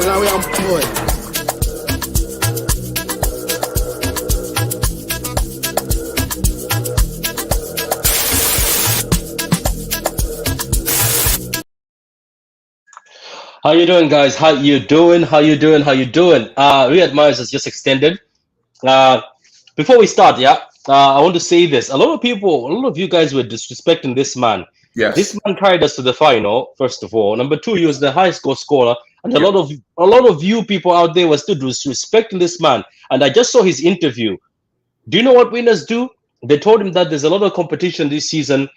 now we are boy. How you doing, guys? How you doing? How you doing? How you doing? Riyad Mahrez has just extended. Uh, Before we start, I want to say this. A lot of you guys were disrespecting this man. This Yes. man carried us to the final. First of all, number two, he was the highest goal scorer, and Yep. a lot of you people out there were still disrespecting this man. And I just saw his interview. Do you know what winners do? They told him that there's a lot of competition this season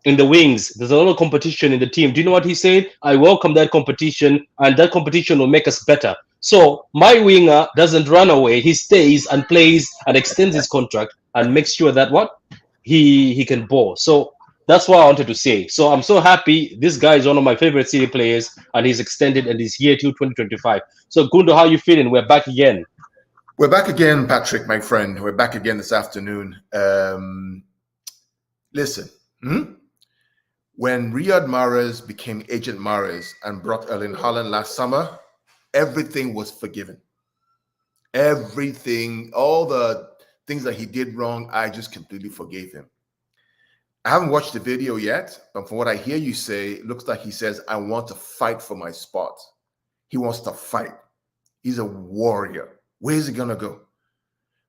in the wings. There's a lot of competition in the team. Do you know what he said? I welcome that competition, and that competition will make us better. So my winger doesn't run away. He stays and plays and extends his contract and makes sure that what he can ball. So that's what I wanted to say. So I'm so happy. This guy is one of my favorite City players, and he's extended and he's here till 2025. So Gundo, how you feeling? We're back again. We're back again, Patrick, my friend. We're back again this afternoon. Listen. When Riyad Mahrez became Agent Mahrez and brought Erling Haaland last summer, everything was forgiven. Everything, all the things that he did wrong, I just completely forgave him. I haven't watched the video yet, but from what I hear you say, it looks like he says, I want to fight for my spot. He wants to fight. He's a warrior. Where's he going to go?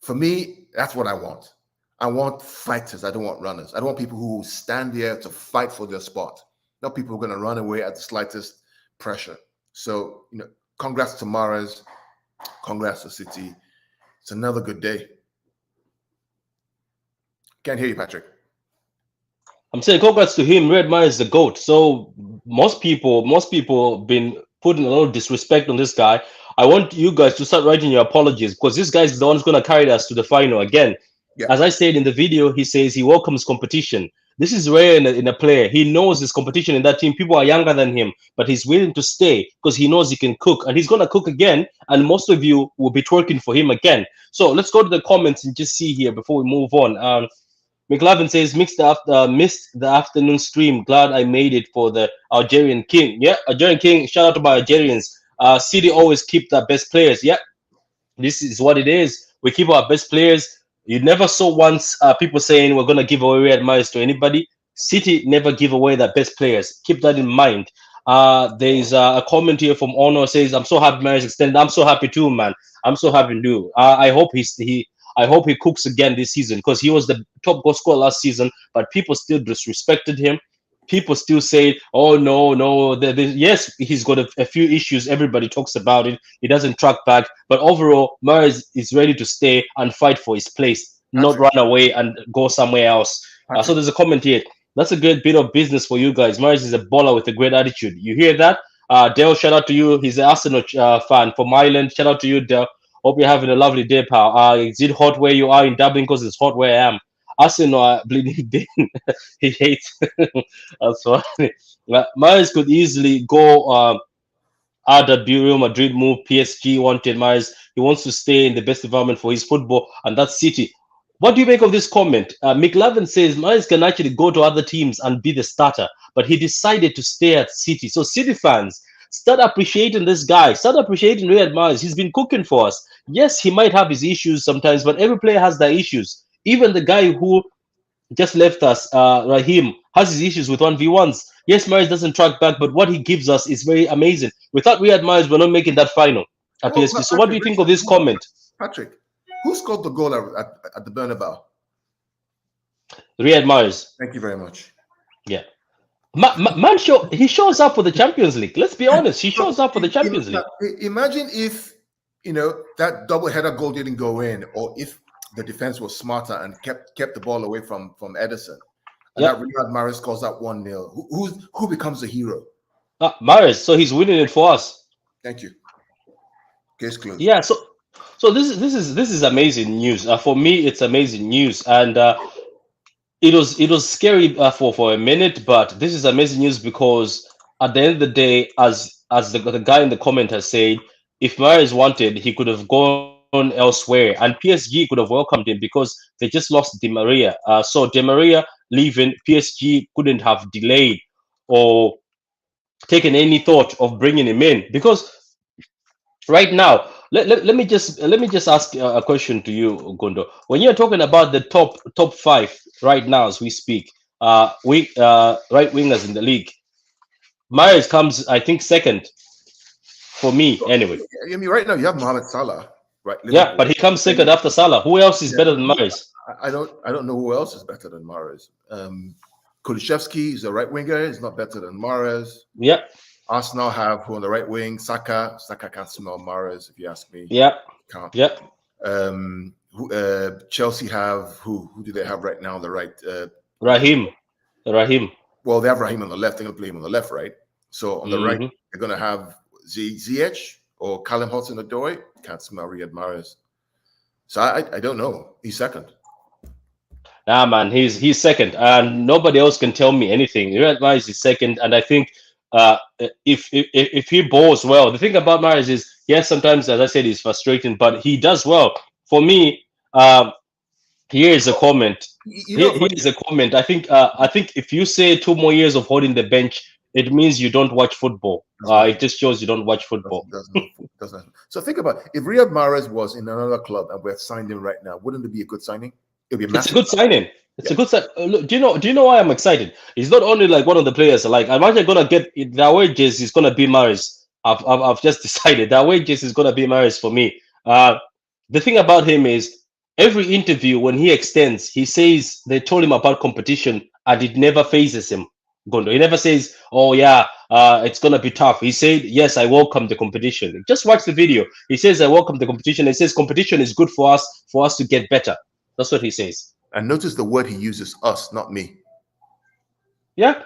For me, that's what I want. I want fighters. I don't want runners. I don't want people who will stand there to fight for their spot. Not people who are going to run away at the slightest pressure. So, congrats to Mahrez. Congrats to City. It's another good day. Can't hear you, Patrick. I'm saying congrats to him. Red Mahrez is the GOAT. So most people been putting a lot of disrespect on this guy. I want you guys to start writing your apologies, because this guy is the one who's going to carry us to the final again. Yeah. As I said in the video, he says he welcomes competition. This is rare in a player. He knows his competition in that team. People are younger than him, but he's willing to stay because he knows he can cook, and he's going to cook again. And most of you will be twerking for him again. So let's go to the comments and just see here before we move on. McLavin says, missed the afternoon stream. Glad I made it for the Algerian King. Yeah, Algerian King. Shout out to my Algerians. City always keep the best players. Yeah, this is what it is. We keep our best players. You never saw once people saying we're going to give away Riyad Mahrez to anybody. City never give away their best players. Keep that in mind. There's a comment here from Ono says, I'm so happy Mahrez extended. I'm so happy too, man. I'm so happy too. I hope I hope he cooks again this season, because he was the top goal scorer last season, but people still disrespected him. People still say, oh, no. Yes, he's got a few issues. Everybody talks about it. He doesn't track back. But overall, Mahrez is ready to stay and fight for his place, not run away and go somewhere else. So there's a comment here. That's a good bit of business for you guys. Mahrez is a baller with a great attitude. You hear that? Dale, shout out to you. He's an Arsenal fan from Ireland. Shout out to you, Dale. Hope you're having a lovely day, pal. Is it hot where you are in Dublin? Because it's hot where I am. Arsenal bleeding Dean. He hates. That's funny. Mahrez could easily go RW Real Madrid move. PSG wanted Mahrez. He wants to stay in the best environment for his football, and that's City. What do you make of this comment? McLavin says Mahrez can actually go to other teams and be the starter, but he decided to stay at City. So City fans, start appreciating this guy. Start appreciating Riyad Mahrez. He's been cooking for us. Yes, he might have his issues sometimes, but every player has their issues. Even the guy who just left us, Raheem, has his issues with 1v1s. Yes, Mahrez doesn't track back, but what he gives us is very amazing. Without Riyad Mahrez, we're not making that final at PSG. So what do you think of this comment? Patrick, who scored the goal at the Bernabeu? Riyad Mahrez. Thank you very much. Yeah. Man, he shows up for the Champions League. Let's be honest. He shows up for the Champions League. Imagine if, that double-header goal didn't go in, or if the defense was smarter and kept the ball away from Ederson. And that Riyad Mahrez scores that 1-0. Who becomes the hero? Mahrez. So he's winning it for us. Thank you. Case closed. Yeah. So this is amazing news. For me, it's amazing news, and it was scary for a minute, but this is amazing news, because at the end of the day, as the guy in the comment has said, if Mahrez wanted, he could have gone elsewhere, and PSG could have welcomed him, because they just lost Di Maria. So Di Maria leaving, PSG couldn't have delayed or taken any thought of bringing him in, because right now, let me just ask a question to you, Gondo. When you're talking about the top five right now as we speak, right wingers in the league, Mahrez comes, I think, second for me anyway. I mean, right now you have Mohamed Salah, right? Yeah, but Liverpool. he comes Then second after Salah. Who else is yeah, better than Mahrez? I don't know who else is better than Mahrez. Kulishevsky is a right winger. He's not better than Mahrez. Yeah, Arsenal have who on the right wing? Saka. Saka can't smell Mahrez, if you ask me. yeah, Can't. yeah. Chelsea have who? Who do they have right now on the right? Raheem. Well, they have Raheem on the left. They're going to play him on the left, right? So on the right, Mhm. they're going to have Ziyech or Callum Hudson-Odoi. Can't smell Riyad Mahrez. So I don't know. He's second. Nah, man, he's second, and nobody else can tell me anything. Riyad Mahrez is second, and I think if he bowls well, the thing about Mahrez is, yes, sometimes, as I said, he's frustrating, but he does well. For me, here is a comment. You know, Here is a comment. I think if you say 2 more years of holding the bench, it means you don't watch football. It just shows you don't watch football. doesn't. So think about it. If Riyad Mahrez was in another club and we had signed him right now, wouldn't it be a good signing? It'd be a It's a massive good signing. It's Yeah. a good sign. Look, do you know why I'm excited? He's not only like one of the players. Like I'm actually gonna get the wages is gonna be Mahrez. I've just decided that wages is gonna be Mahrez for me. The thing about him is every interview when he extends, he says they told him about competition and it never phases him. Gondo. He never says, "Oh yeah, it's gonna be tough." He said, "Yes, I welcome the competition." Just watch the video. He says, "I welcome the competition." He says, "Competition is good for us to get better." That's what he says. And notice the word he uses, us, not me. Yeah,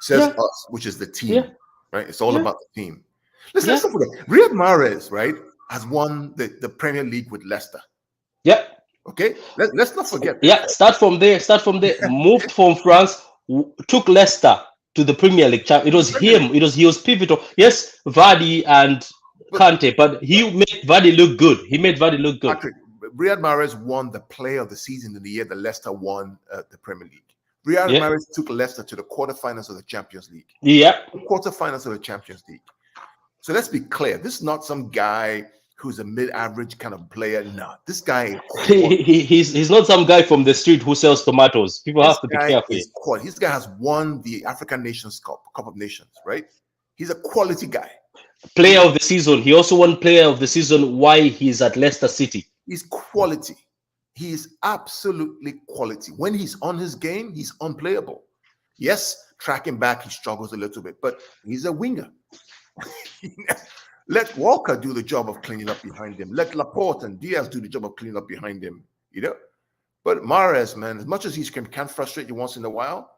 Says yeah, us, which is the team, yeah, right? It's all yeah, about the team. Let's yeah, not forget, Riyad Mahrez, right, has won the Premier League with Leicester. yeah, Okay, let's not forget this. yeah. Start from there. Start from there. Moved from France, took Leicester to the Premier League. It was him. He was pivotal. Yes, Vardy and But Kante, but he made Vardy look good. He made Vardy look good. Patrick, Riyad Mahrez won the Player of the Season in the year that Leicester won the Premier League. Riyad Yeah, Mahrez took Leicester to the quarterfinals of the Champions League. yeah. Quarterfinals of the Champions League. So let's be clear. This is not some guy who's a mid-average kind of player. No, this guy is He's not some guy from the street who sells tomatoes. People this have to be guy careful. is quality. This guy has won the African Nations Cup of Nations, right? He's a quality guy. Player of the season. He also won Player of the season. Why he's at Leicester City? He's quality. He is absolutely quality. When he's on his game, he's unplayable. Yes, tracking back, he struggles a little bit, but he's a winger. Let Walker do the job of cleaning up behind him. Let Laporte and Diaz do the job of cleaning up behind him. You know, but Mahrez, man, as much as he can frustrate you once in a while,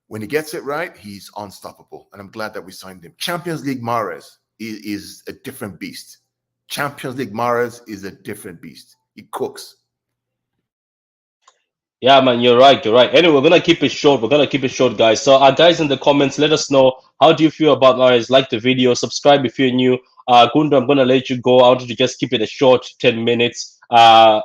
when he gets it right, he's unstoppable. And I'm glad that we signed him. Champions League Mahrez is a different beast. Champions League Mahrez is a different beast. He cooks. Yeah, man, you're right. You're right. Anyway, we're gonna keep it short. We're gonna keep it short, guys. So, guys, in the comments, let us know how do you feel about Mahrez. Like the video, subscribe if you're new. Gundo, I'm gonna let you go. I wanted to just keep it a short 10 minutes. I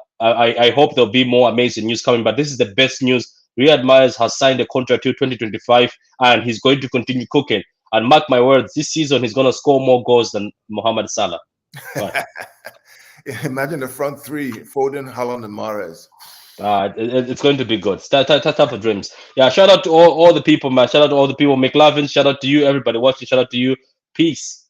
hope there'll be more amazing news coming, but this is the best news. Riyad Mahrez has signed a contract till 2025, and he's going to continue cooking. And mark my words, this season he's gonna score more goals than Mohamed Salah. Right. Imagine the front three: Foden, Haaland, and Mahrez. It's going to be good. Start for dreams. Yeah, shout out to all the people, man. Shout out to all the people. McLovin, shout out to you, everybody watching. Shout out to you. Peace.